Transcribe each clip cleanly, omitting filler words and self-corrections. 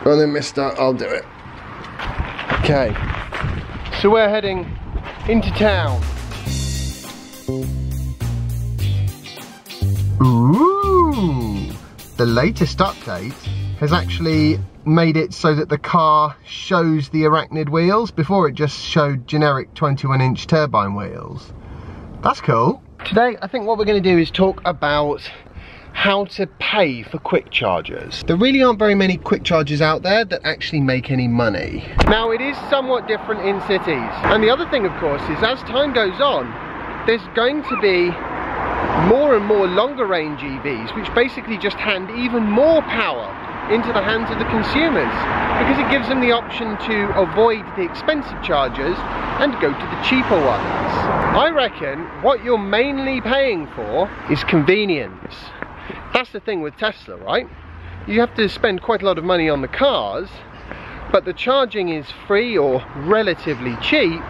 Go on then, mister, I'll do it. Okay, so we're heading into town. Ooh, the latest update has actually made it so that the car shows the arachnid wheels. Before it just showed generic 21-inch turbine wheels. That's cool. Today I think what we're going to do is talk about how to pay for quick chargers. There really aren't very many quick chargers out there that actually make any money. Now it is somewhat different in cities, and the other thing of course is as time goes on there's going to be more and more longer range EVs which basically just hand even more power into the hands of the consumers, because it gives them the option to avoid the expensive chargers and go to the cheaper ones. I reckon what you're mainly paying for is convenience. That's the thing with Tesla, right? You have to spend quite a lot of money on the cars, but the charging is free or relatively cheap,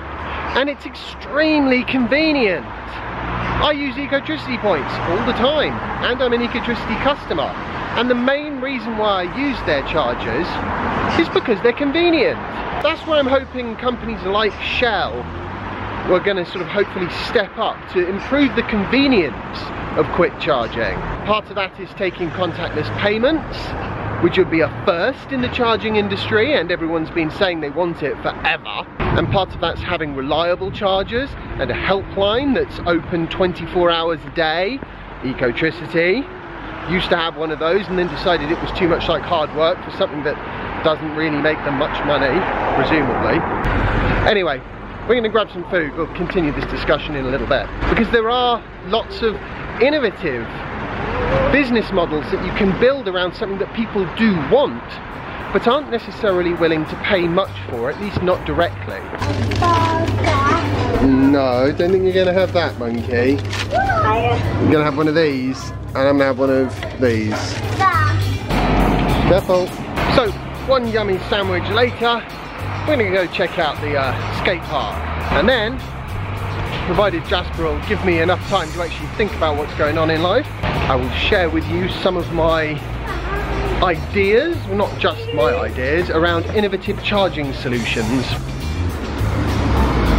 and it's extremely convenient. I use ecotricity points all the time, and I'm an ecotricity customer. And the main reason why I use their chargers is because they're convenient. That's where I'm hoping companies like Shell are going to sort of hopefully step up to improve the convenience of quick charging. Part of that is taking contactless payments, which would be a first in the charging industry, and everyone's been saying they want it forever. And part of that's having reliable chargers and a helpline that's open 24 hours a day. Ecotricity used to have one of those and then decided it was too much like hard work for something that doesn't really make them much money, presumably. Anyway, we're going to grab some food. We'll continue this discussion in a little bit, because there are lots of innovative business models that you can build around something that people do want but aren't necessarily willing to pay much for, at least not directly. No, don't think you're going to have that, monkey. You're going to have one of these, and I'm going to have one of these. Careful. So, one yummy sandwich later, we're going to go check out the skate park. And then, provided Jasper will give me enough time to actually think about what's going on in life, I will share with you some of my ideas, well not just my ideas, around innovative charging solutions.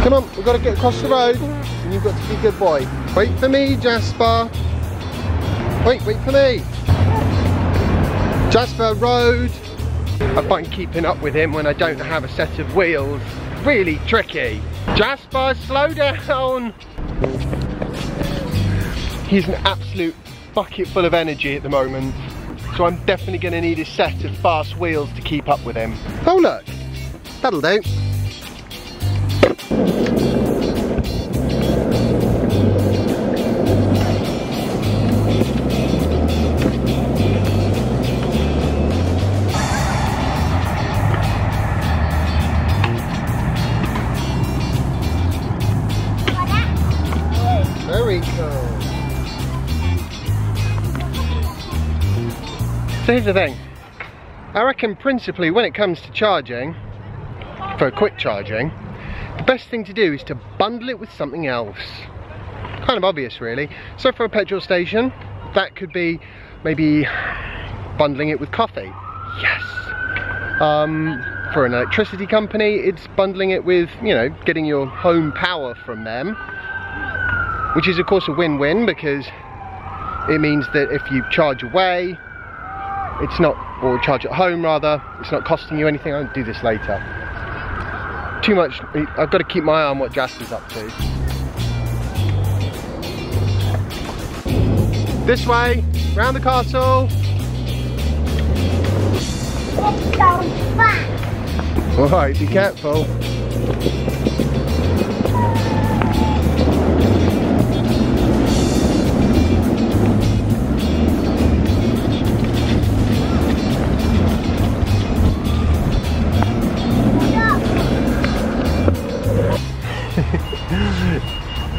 Come on, we've got to get across the road, and you've got to be a good boy. Wait for me, Jasper. Wait for me. Jasper, road. I find keeping up with him when I don't have a set of wheels really tricky. Jasper, slow down. He's an absolute bucket full of energy at the moment, so I'm definitely going to need a set of fast wheels to keep up with him. Oh look, that'll do. Very cool. So here's the thing, I reckon principally when it comes to charging, for quick charging, the best thing to do is to bundle it with something else. Kind of obvious really. So for a petrol station, that could be maybe bundling it with coffee. Yes. For an electricity company, it's bundling it with, you know, getting your home power from them, which is of course a win-win, because it means that if you charge away, it's not, or charge at home rather, it's not costing you anything. I'll do this later. Too much, I've got to keep my eye on what Jasper's up to. This way, round the castle. Let's go back. Alright, be careful.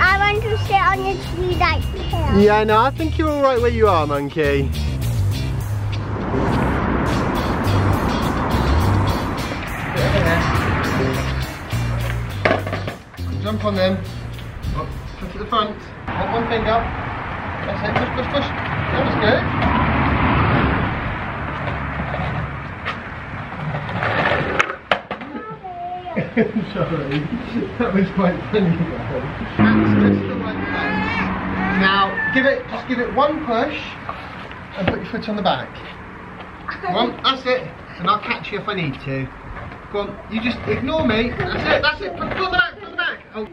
I want to sit on your tree like here. Yeah, no, I think you're alright where you are, monkey. Jump on them. Oh, foot to the front. One finger. That's it. Push, push, push. That was good. Sorry, that was quite funny though. That's just the right place. Now, just give it one push and put your foot on the back. One, that's it. And I'll catch you if I need to. Go on, you just ignore me. That's it. Put on the back, put on the back. Oh.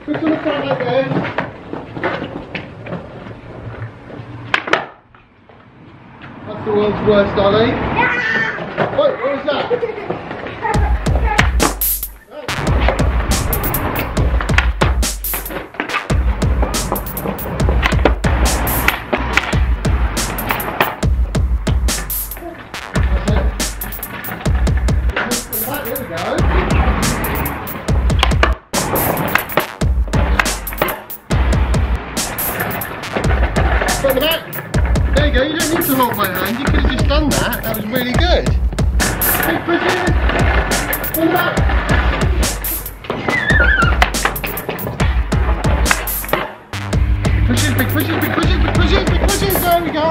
Put on the front like this. That's the world's worst dolly. What was that? There you go, you don't need to hold my hand, you could have just done that, that was really good. Big pushes, pull back. Pushes, big pushes, big pushes, big pushes, big pushes, there we go.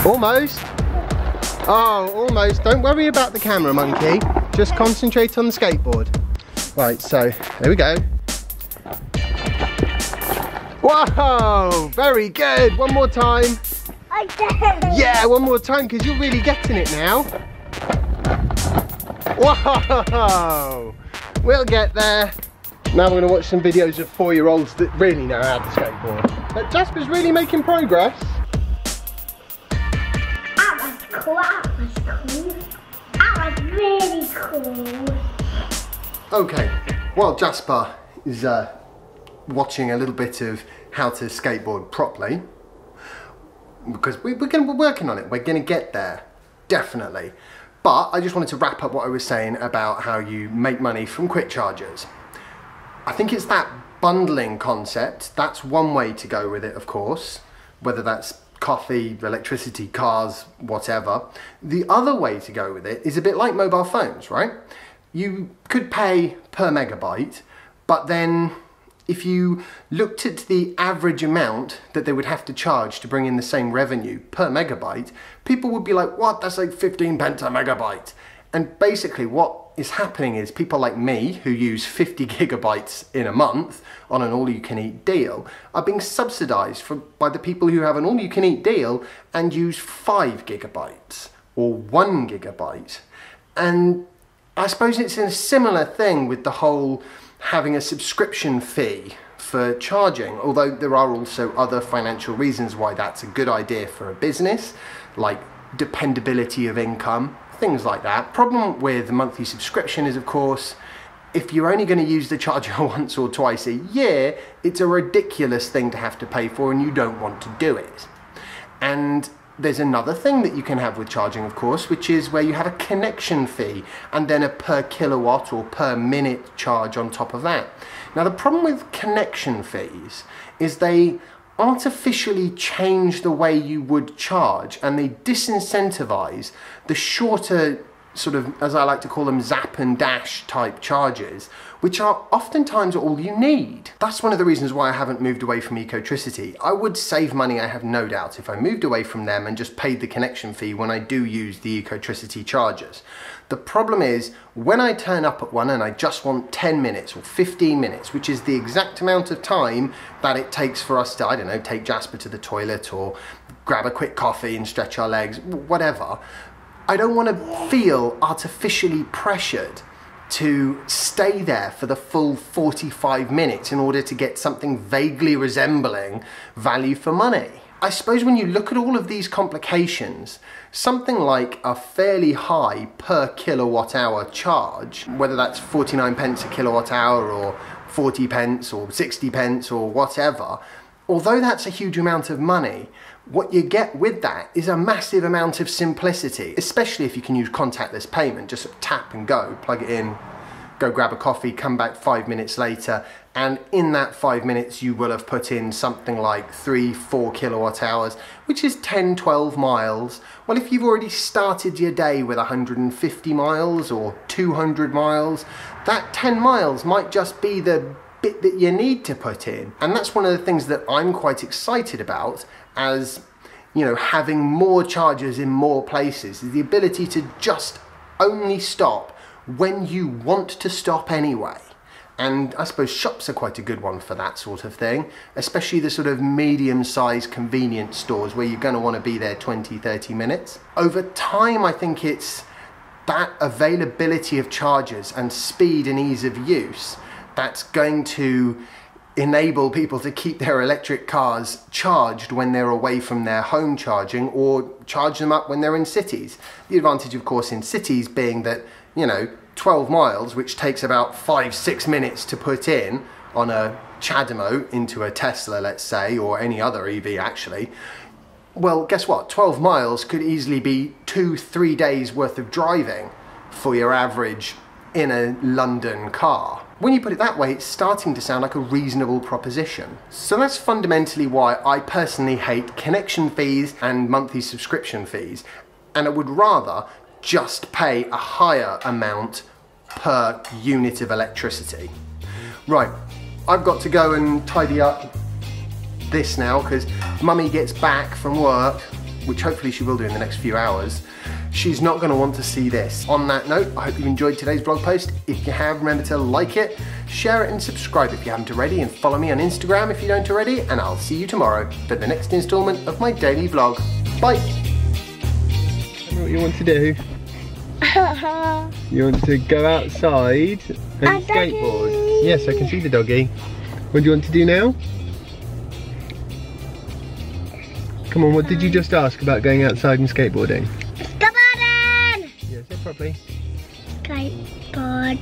Almost. Oh, almost. Don't worry about the camera, monkey. Just concentrate on the skateboard. Right, so there we go. Whoa, very good. One more time. Yeah, one more time because you're really getting it now. Whoa, we'll get there. Now we're going to watch some videos of 4-year-olds that really know how to skateboard. But Jasper's really making progress. That was cool. That was really cool. Okay, while Jasper is watching a little bit of how to skateboard properly, because we're working on it, we're going to get there, definitely. But I just wanted to wrap up what I was saying about how you make money from quick chargers. I think it's that bundling concept. That's one way to go with it, of course, whether that's coffee, electricity, cars, whatever. The other way to go with it is a bit like mobile phones, right? You could pay per megabyte, but then if you looked at the average amount that they would have to charge to bring in the same revenue per megabyte, people would be like, what, that's like 15 pence a megabyte. And basically what is happening is people like me, who use 50 gigabytes in a month on an all-you-can-eat deal, are being subsidized by the people who have an all-you-can-eat deal and use 5 gigabytes or 1 gigabyte. And I suppose it's a similar thing with the whole having a subscription fee for charging, although there are also other financial reasons why that's a good idea for a business, like dependability of income, things like that. Problem with a monthly subscription is, of course, if you're only going to use the charger once or twice a year, it's a ridiculous thing to have to pay for and you don't want to do it. And there's another thing that you can have with charging, of course, which is where you have a connection fee and then a per kilowatt or per minute charge on top of that. Now, the problem with connection fees is they artificially change the way you would charge and they disincentivize the shorter, sort of, as I like to call them, zap and dash type charges, which are oftentimes all you need. That's one of the reasons why I haven't moved away from Ecotricity. I would save money, I have no doubt, if I moved away from them and just paid the connection fee when I do use the Ecotricity chargers. The problem is, when I turn up at one and I just want 10 minutes or 15 minutes, which is the exact amount of time that it takes for us to, I don't know, take Jasper to the toilet or grab a quick coffee and stretch our legs, whatever, I don't want to feel artificially pressured to stay there for the full 45 minutes in order to get something vaguely resembling value for money. I suppose when you look at all of these complications, something like a fairly high per kilowatt hour charge, whether that's 49 pence a kilowatt hour or 40 pence or 60 pence or whatever, although that's a huge amount of money, what you get with that is a massive amount of simplicity, especially if you can use contactless payment. Just tap and go, plug it in, go grab a coffee, come back 5 minutes later, and in that 5 minutes you will have put in something like 3-4 kilowatt hours, which is 10-12 miles. Well, if you've already started your day with 150 miles or 200 miles, that 10 miles might just be the bit that you need to put in. And that's one of the things that I'm quite excited about, as you know, having more chargers in more places, is the ability to just only stop when you want to stop anyway. And I suppose shops are quite a good one for that sort of thing, especially the sort of medium-sized convenience stores where you're going to want to be there 20-30 minutes. Over time, I think it's that availability of chargers and speed and ease of use that's going to enable people to keep their electric cars charged when they're away from their home charging, or charge them up when they're in cities. The advantage, of course, in cities being that, you know, 12 miles, which takes about 5-6 minutes to put in on a CHAdeMO into a Tesla, let's say, or any other EV actually, well, guess what? 12 miles could easily be 2-3 days worth of driving for your average inner London car. When you put it that way, it's starting to sound like a reasonable proposition. So that's fundamentally why I personally hate connection fees and monthly subscription fees, and I would rather just pay a higher amount per unit of electricity. Right, I've got to go and tidy up this now because Mummy gets back from work, which hopefully she will do in the next few hours. She's not going to want to see this. On that note, I hope you enjoyed today's blog post. If you have, remember to like it, share it and subscribe if you haven't already, and follow me on Instagram if you don't already, and I'll see you tomorrow for the next instalment of my daily vlog. Bye! I know what you want to do. You want to go outside and skateboard? Yes, I can see the doggy. What do you want to do now? Come on, what did you just ask about going outside and skateboarding? Skateboarding! Yes, say properly. Skateboard.